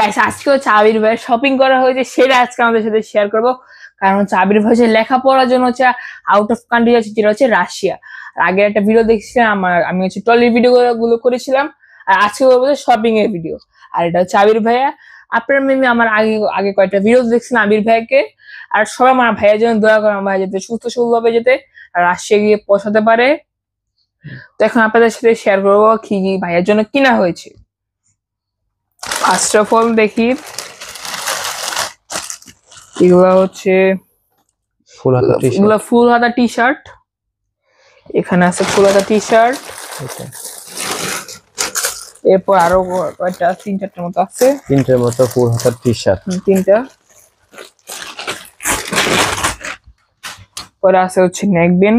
Guys আজকে হচ্ছে আবির ভাই শপিং করা হয়েছে, সেটা আজকে আমাদের সাথে শেয়ার করব। কারণ হচ্ছে আবির ভাই হচ্ছে লেখাপড়ার জন্য হচ্ছে আউট অফ কান্ট্রি আছে, যেটা হচ্ছে রাশিয়া। আর আগে একটা ভিডিও দেখছিলাম, আমি হচ্ছে ট্রলির ভিডিও গুলো করেছিলাম, আর আজকে করবো শপিং এর ভিডিও। আর এটা হচ্ছে আবির ভাইয়া। আপনার মেমে আমার আগে আগে কয়েকটা ভিডিও দেখছিলাম আবির ভাইকে। আর সবাই আমার ভাইয়ের জন্য দোয়া করে, আমার ভাই যাতে সুস্থ সবল ভাবে যেতে রাশিয়া গিয়ে পৌঁছাতে পারে। তো এখন আপনাদের সাথে শেয়ার করবো কি কি ভাইয়ের জন্য কিনা হয়েছে। ফার্স্ট অফ অল দেখি, এগুলা হচ্ছে ফুল হাতা টি শার্ট। এখানে আছে ফুল হাতা টি শার্ট। এরপর আরো কয়টা, 3-4টার মতো আছে, 3টার মতো ফুল হাতা টি শার্ট, 3টা। পরে আছে হচ্ছে নেকবেন,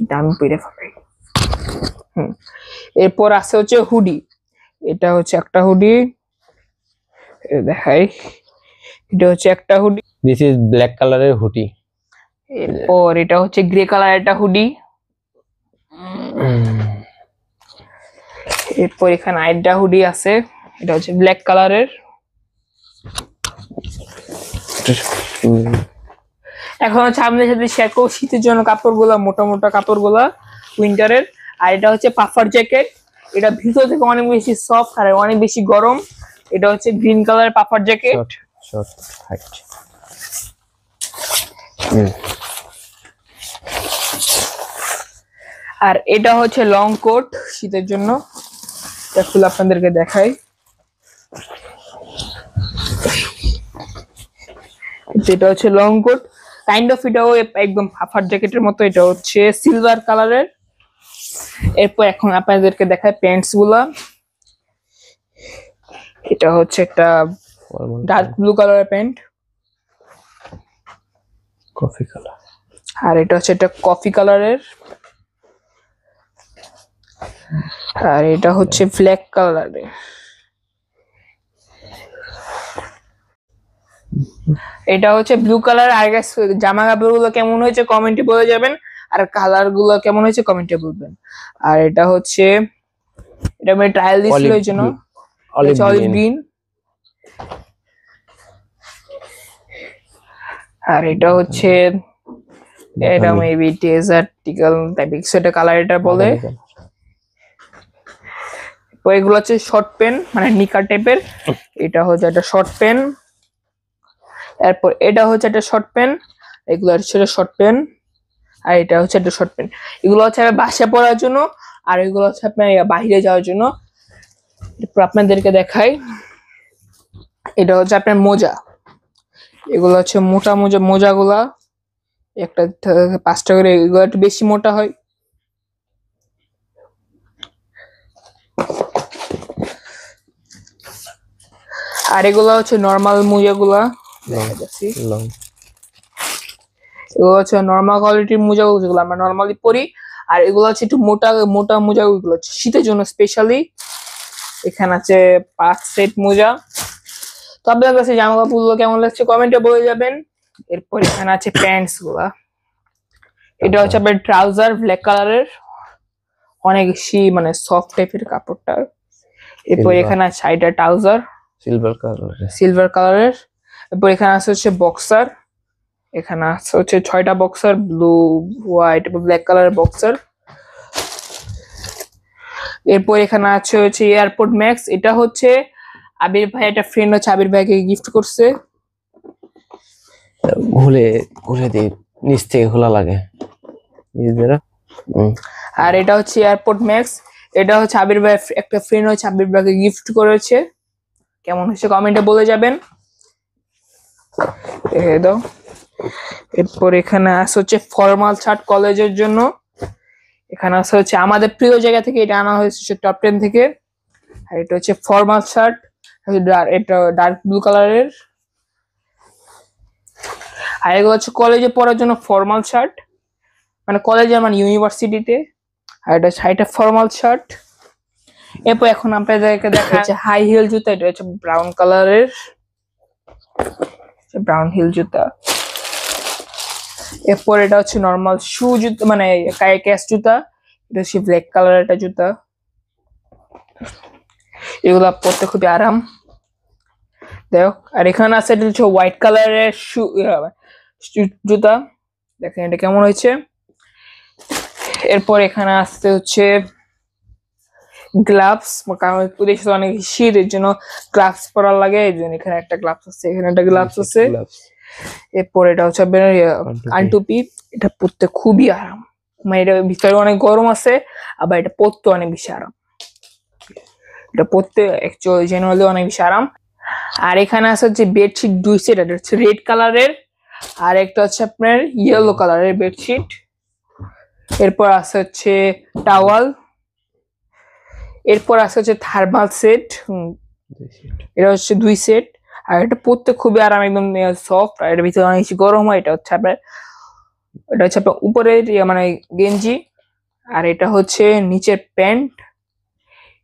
দামি পরে ফেলাই। এরপর আছে হচ্ছে হুডি। এটা হচ্ছে একটা হুডি, দেখাই, এটা হচ্ছে একটা হুডি। দিস ইজ ব্ল্যাক কালারের হুডি। এরপর এটা হচ্ছে গ্রে কালার একটা হুডি। এরপর এখানে আরেকটা হুডি আছে, এটা হচ্ছে ব্ল্যাক কালারের। এখন হচ্ছে আমাদের সাথে শেয়ার করবো শীতের জন্য কাপড়গুলা, মোটা মোটা কাপড়গুলা উইন্টারের। আর এটা হচ্ছে পাফার জ্যাকেট। এটা ভিতর থেকে অনেক বেশি সফট আর অনেক বেশি গরম। এটা হচ্ছে গ্রিন কালারের পাফার জ্যাকেট। Short height. আর এটা হচ্ছে লং কোট শীতের জন্য। এটা খুলে আপনাদেরকে দেখাই। যেটা হচ্ছে লং কোট, কাইন্ড অফ এটাও একদম পাফার জ্যাকেটের মতো। এটা হচ্ছে সিলভার কালারের। এরপর এখন আপনাদেরকে দেখায় প্যান্টস গুলা। এটা হচ্ছে একটা ডার্ক ব্লু কালারের প্যান্ট, কফি কালার। আর এটা হচ্ছে একটা কফি কালারের। আর এটা হচ্ছে ব্ল্যাক কালারের। এটা হচ্ছে ব্লু কালার। আর জামা কাপড় গুলো কেমন হয়েছে কমেন্টে বলে যাবেন, আর কালার গুলো কেমন হয়েছে কমেন্টে বলবেন। আর এটা হচ্ছে, এটা আমি ট্রায়াল দিছিল এই জন্য অলিভ গ্রিন। আর এটা হচ্ছে, এটা মেবি ডেজার্টিক্যাল টাইপের সেটা কালার এটা বলে। এগুলো হচ্ছে শর্ট প্যান্ট, মানে নিকার টাইপের। এটা হচ্ছে একটা শর্ট প্যান্ট। এরপর এটা হচ্ছে একটা শর্ট প্যান্ট, এগুলো হচ্ছে শর্ট প্যান্ট। আর এটা হচ্ছে একটা শর্ট প্যান্ট। এগুলো হচ্ছে বাসায় পরার জন্য, আর এগুলো হচ্ছে আপনার বাইরে যাওয়ার জন্য। এরপর আপনাদেরকে দেখাই, এটা হচ্ছে আপনার মোজা। এগুলো হচ্ছে মোটা মোজাগুলা, একটা 5টা করে। এগুলো একটু বেশি মোটা হয়। আর এগুলো হচ্ছে নর্মাল মোজাগুলা, এগুলো হচ্ছে নর্মাল কোয়ালিটির মোজা, যেগুলো আমরা নর্মালি পরি। আর এগুলো হচ্ছে একটু মোটা মোটা মোজা, ওইগুলো হচ্ছে শীতের জন্য স্পেশালি। এখানে আছে 5 সেট মোজা। তো আপনাদের কাছে জামা কাপড়গুলো কেমন লাগছে কমেন্টে বলে যাবেন। এরপর এখানে আছে প্যান্টস গুলা। এটা হচ্ছে আপনার ট্রাউজার, ব্ল্যাক কালারের, অনেক বেশি মানে সফট টাইপের কাপড়টা। এরপর এখানে আছে সাইডে ট্রাউজার সিলভার কালারের। এরপর এখানে আছে হচ্ছে বক্সার। এখানে আছে হচ্ছে 6টা বক্সার, ব্লু, হোয়াইট এবং ব্ল্যাক কালারের বক্সার। এরপর এখানে আছে হচ্ছে এয়ারপোর্ট ম্যাক্স। এটা হচ্ছে আবির ভাই, একটা ফ্রেন্ড হচ্ছে আবির ভাইকে গিফট করছে। ঘুরে দিই, নিচ থেকে খোলা লাগে। আর এটা হচ্ছে এয়ারপোর্ট ম্যাক্স। এটা হচ্ছে আবির ভাই, একটা ফ্রেন্ড হচ্ছে আবির ভাইকে গিফট করেছে। কেমন হচ্ছে কমেন্টে বলে যাবেন। দাও। এরপর এখানে আছে হচ্ছে ফর্মাল শার্ট কলেজের জন্য। এখানে আছে হচ্ছে আমাদের প্রিয় জায়গা থেকে এটা আনা হয়েছে, টপ 10 থেকে। আর এটা হচ্ছে ফর্মাল শার্ট, এটা ডার্ক ব্লু কালারের। আর এগুলো হচ্ছে কলেজে পড়ার জন্য ফর্মাল শার্ট, মানে কলেজে মানে ইউনিভার্সিটিতে। আর এটা সাইডে ফর্মাল শার্ট। এরপর এখন আপনাদেরকে দেখা যাচ্ছে হাই হিল জুতা। এটা হচ্ছে ব্রাউন কালারের, ব্রাউন হিল জুতা। এরপর এটা হচ্ছে নর্মাল শু জুতা, মানে ক্যাশ জুতা। এটা হচ্ছে ব্ল্যাক কালার একটা জুতা। এগুলা পরতে খুবই আরাম। দেখো, আর এখানে আছে এটা হচ্ছে হোয়াইট কালারের জুতা, দেখেন এটা কেমন হয়েছে। এরপর এখানে আসতে হচ্ছে গ্লাভস, কারণ দেশে তো অনেক শীত, এর জন্য গ্লাভস পরা লাগে, এই জন্য এখানে একটা গ্লাভস আছে, এখানে একটা গ্লাভস আছে। এরপর এটা হচ্ছে আপনার কানটুপি, এটা পরতে খুবই আরাম, মানে এটা ভিতরে অনেক গরম আছে, আবার এটা পরতে অনেক বেশি আরাম, এটা পরতে অ্যাকচুয়ালি জেনারেলি অনেক বেশি আরাম। আর এখানে আছে হচ্ছে বেডশিট 2 সেট, এটা হচ্ছে রেড কালারের, আর একটা হচ্ছে আপনার ইয়েলো কালারের বেডশিট। এরপর আছে হচ্ছে টাওয়াল, এরপর আছে হচ্ছে থার্মাল সেট, এটা হচ্ছে 2 সেট, আর এটা পরতে খুবই আরাম, একদম সফট, আর এটার ভিতরে অনেক বেশি গরম হয়। এটা হচ্ছে আপনার উপরের মানে গেঞ্জি, আর এটা হচ্ছে নিচের প্যান্ট,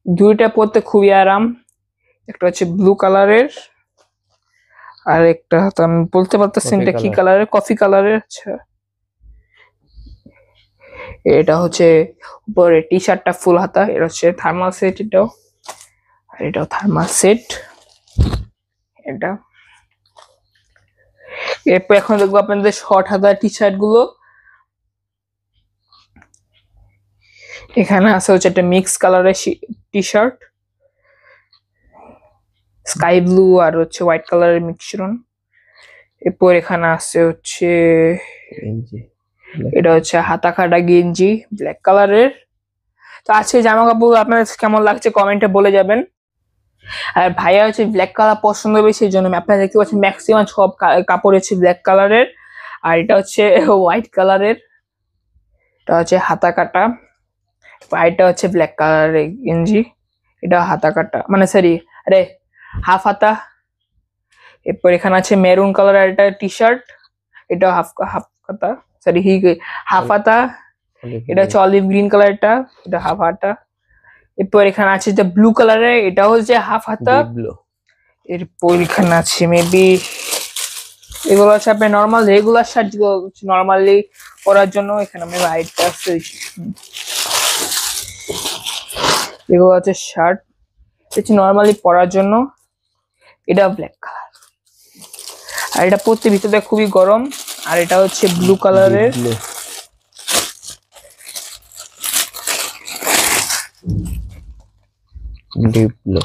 দুইটা পরতে খুবই আরাম। একটা হচ্ছে ব্লু কালারের, আর একটা তো আমি বলতে পারতেছি এটা কি কালারের, কফি কালারের। আচ্ছা, এটা হচ্ছে উপরে টি শার্টটা ফুল হাতা, এটা হচ্ছে থার্মাল সেট, এটাও, আর এটাও থার্মাল সেট এটা। এরপর এখন দেখবো আপনাদের শর্ট হাতা টি শার্ট গুলো। এখানে আছে হচ্ছে একটা মিক্স কালারের টি শার্ট, স্কাই ব্লু আর হচ্ছে হোয়াইট কালারের মিশ্রণ। এরপর এখানে আছে হচ্ছে এটা হচ্ছে হাতা কাটা গেঞ্জি ব্ল্যাক কালারের। তো আজকে জামা কাপড় আপনার কেমন লাগছে কমেন্টে বলে যাবেন। আর ভাইয়া হচ্ছে ব্ল্যাক কালার পছন্দ বেশি, এই জন্য আপনারা দেখতে পাচ্ছেন ম্যাক্সিমাম সব কাপড় হচ্ছে ব্ল্যাক কালারের। আর এটা হচ্ছে হোয়াইট কালারের, এটা হচ্ছে হাতা কাটা, আর এটা হচ্ছে ব্ল্যাক কালারের গেঞ্জি, এটা হাতা কাটা মানে সরি আরে হাফ হাতা। এরপর এখানে আছে মেরুন কালারের একটা টি শার্ট, এটা হাফ হাতা সরি হাফ হাতা, এটা হচ্ছে অলিভ গ্রিন কালারটা, এটা হাফ হাতা। এরপর এখানে আছে যে ব্লু কালারের, এটা হচ্ছে হাফ হাতা। এরপর এখানে আছে মেবি এগুলো হচ্ছে আপনার নর্মাল রেগুলার শার্ট, যেগুলো নর্মালি পরার জন্য। এখানে আমি হোয়াইট আছে, এগুলো হচ্ছে শার্ট, হচ্ছে নর্মালি পরার জন্য, এটা ব্ল্যাক কালার, আর এটা পরতে ভিতরে খুবই গরম। আর এটা হচ্ছে ব্লু কালারের, ডিপ ব্লু,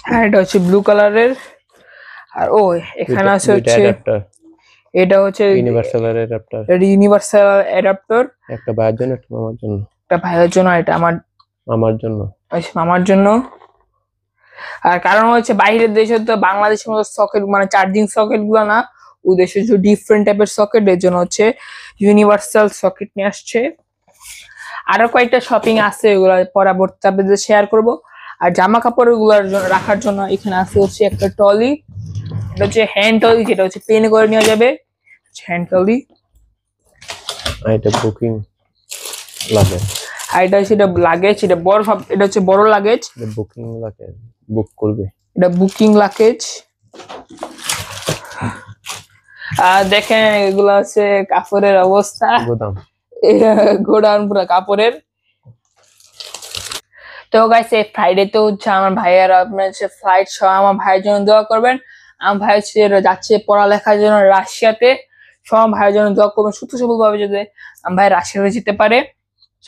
হ্যাঁ এটা হচ্ছে ব্লু কালারের। আর ও এখানে আছে হচ্ছে এটা হচ্ছে ইউনিভার্সাল অ্যাডাপ্টার, এটা ইউনিভার্সাল অ্যাডাপ্টার, একটা ভাইয়ের জন্য একটা মামার জন্য, একটা ভাইয়ের জন্য, এটা আমার জন্য, মামার জন্য। আর কারণ হচ্ছে বাইরের দেশে তো বাংলাদেশের মতো সকেট মানে চার্জিং সকেট গুলো না, ওই দেশে যে ডিফারেন্ট টাইপের সকেট, এর জন্য হচ্ছে ইউনিভার্সাল সকেট নিয়ে আসছে। আরো কয়েকটা শপিং আছে, ওগুলো পরবর্তী আপনাদের শেয়ার করব। আর জামা কাপড় গুলার রাখার জন্য এখানে আছে হচ্ছে একটা টলি, এটা হচ্ছে হ্যান্ড টলি, যেটা হচ্ছে পেন করে নেওয়া যাবে, হ্যান্ড টলি। আর এটা বুকিং লাগেজ, আর এটা হচ্ছে লাগেজ, এটা বড়, এটা হচ্ছে বড় লাগেজ, বুকিং লাগেজ, বুক করবে, এটা বুকিং লাগেজ। আর দেখেন এগুলো হচ্ছে কাপড়ের অবস্থা, গোদাম, গোডাউন পুরো কাপড়ের। তো গাইস এই ফ্রাইডে তো হচ্ছে আমার ভাইয়ার আপনার হচ্ছে ফ্লাইট, সহ আমার ভাইয়ের জন্য দোয়া করবেন। আমার ভাই হচ্ছে যাচ্ছে পড়ালেখার জন্য রাশিয়াতে, সব ভাইয়ের জন্য দোয়া করবেন সুস্থ ভাবে যাতে আমার ভাই রাশিয়াতে যেতে পারে।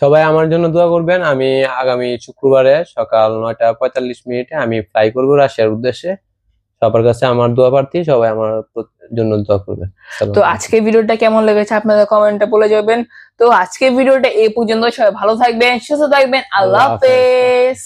সবাই আমার জন্য দোয়া করবেন। আমি আগামী শুক্রবারে সকাল 9:45 আমি ফ্লাই করবো রাশিয়ার উদ্দেশ্যে। সবার কাছে আমার দোয়া প্রার্থী, সবাই আমার জন্য দোয়া করবেন। তো আজকে ভিডিওটা কেমন লেগেছে আপনাদের কমেন্টে বলে যাবেন। তো আজকে ভিডিওটা এই পর্যন্ত, সবাই ভালো থাকবেন, সুস্থ থাকবেন, আল্লাহ হাফেজ।